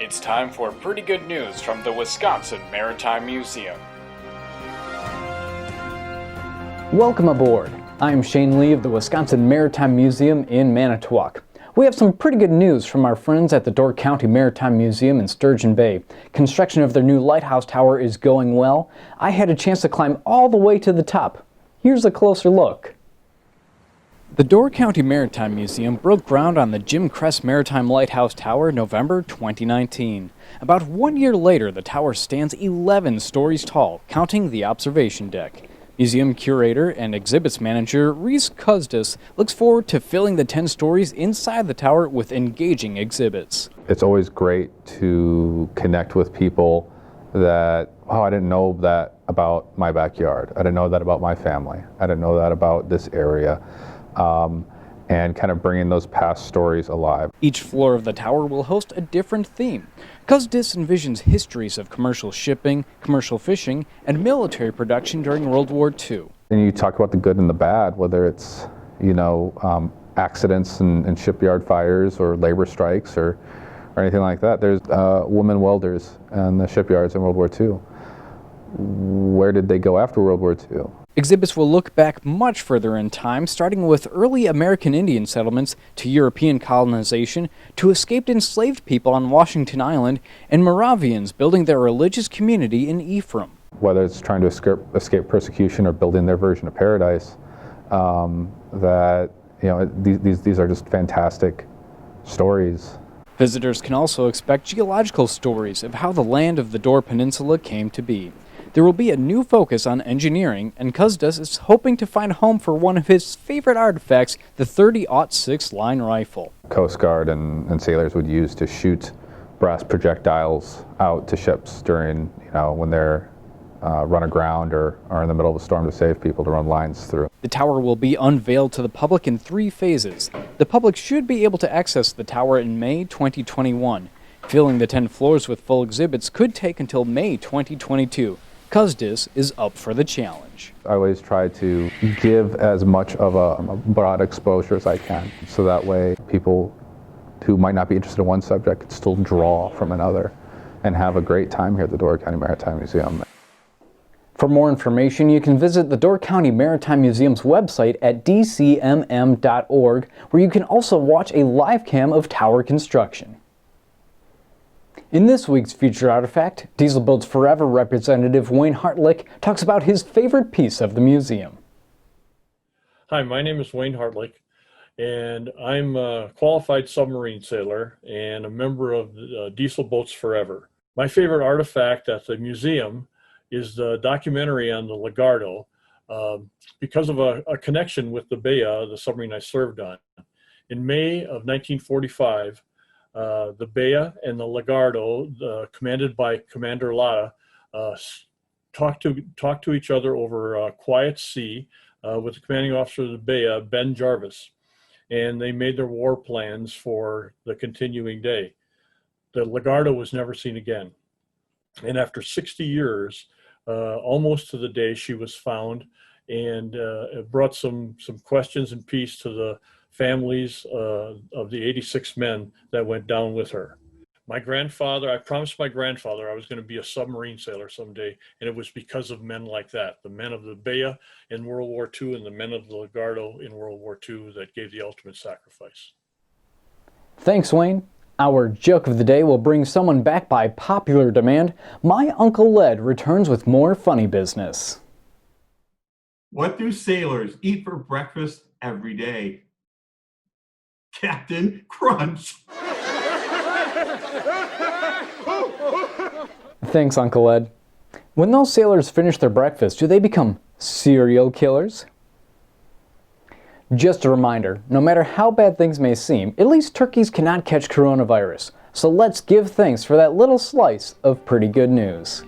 It's time for pretty good news from the Wisconsin Maritime Museum. Welcome aboard. I'm Shane Lee of the Wisconsin Maritime Museum in Manitowoc. We have some pretty good news from our friends at the Door County Maritime Museum in Sturgeon Bay. Construction of their new Lighthouse Tower is going well. I had a chance to climb all the way to the top. Here's a closer look. The Door County Maritime Museum broke ground on the Kress Maritime Lighthouse Tower November 2019. About 1 year later, the tower stands 11 stories tall, counting the observation deck. Museum curator and exhibits manager Rhys Kuzdas looks forward to filling the 10 stories inside the tower with engaging exhibits. It's always great to connect with people that, oh, I didn't know that about my backyard. I didn't know that about my family. I didn't know that about this area. And kind of bringing those past stories alive. Each floor of the tower will host a different theme. Kuzdas envisions histories of commercial shipping, commercial fishing, and military production during World War II. And you talk about the good and the bad, whether it's, accidents and shipyard fires or labor strikes or anything like that. There's women welders in the shipyards in World War II. Where did they go after World War II? Exhibits will look back much further in time, starting with early American Indian settlements to European colonization to escaped enslaved people on Washington Island and Moravians building their religious community in Ephraim. Whether it's trying to escape persecution or building their version of paradise, these are just fantastic stories. Visitors can also expect geological stories of how the land of the Door Peninsula came to be. There will be a new focus on engineering, and Kuzdas is hoping to find a home for one of his favorite artifacts, the 30-06 line rifle. Coast Guard and sailors would use to shoot brass projectiles out to ships during, when they're run aground or are in the middle of a storm to save people, to run lines through. The tower will be unveiled to the public in 3 phases. The public should be able to access the tower in May 2021. Filling the 10 floors with full exhibits could take until May 2022. Kuzdas is up for the challenge. I always try to give as much of a broad exposure as I can, so that way people who might not be interested in one subject can still draw from another and have a great time here at the Door County Maritime Museum. For more information, you can visit the Door County Maritime Museum's website at dcmm.org, where you can also watch a live cam of tower construction. In this week's Featured Artifact, Diesel Builds Forever representative Wayne Hartlick talks about his favorite piece of the museum. Hi, my name is Wayne Hartlick, and I'm a qualified submarine sailor and a member of Diesel Boats Forever. My favorite artifact at the museum is the documentary on the Lagardo, because of a connection with the Bea, the submarine I served on. In May of 1945, the Bea and the Lagardo, commanded by Commander Latta, talked to each other over a quiet sea with the commanding officer of the Bea, Ben Jarvis, and they made their war plans for the continuing day. The Lagardo was never seen again, and after 60 years, almost to the day, she was found, and it brought some questions and peace to the families of the 86 men that went down with her. I promised my grandfather I was going to be a submarine sailor someday, and it was because of men like that, the men of the Bea in World War II and the men of the Lagardo in World War II that gave the ultimate sacrifice. Thanks, Wayne. Our joke of the day will bring someone back by popular demand. My Uncle Led returns with more funny business. What do sailors eat for breakfast every day? Captain Crunch. Thanks, Uncle Ed. When those sailors finish their breakfast, do they become serial killers? Just a reminder, no matter how bad things may seem, at least turkeys cannot catch coronavirus. So let's give thanks for that little slice of pretty good news.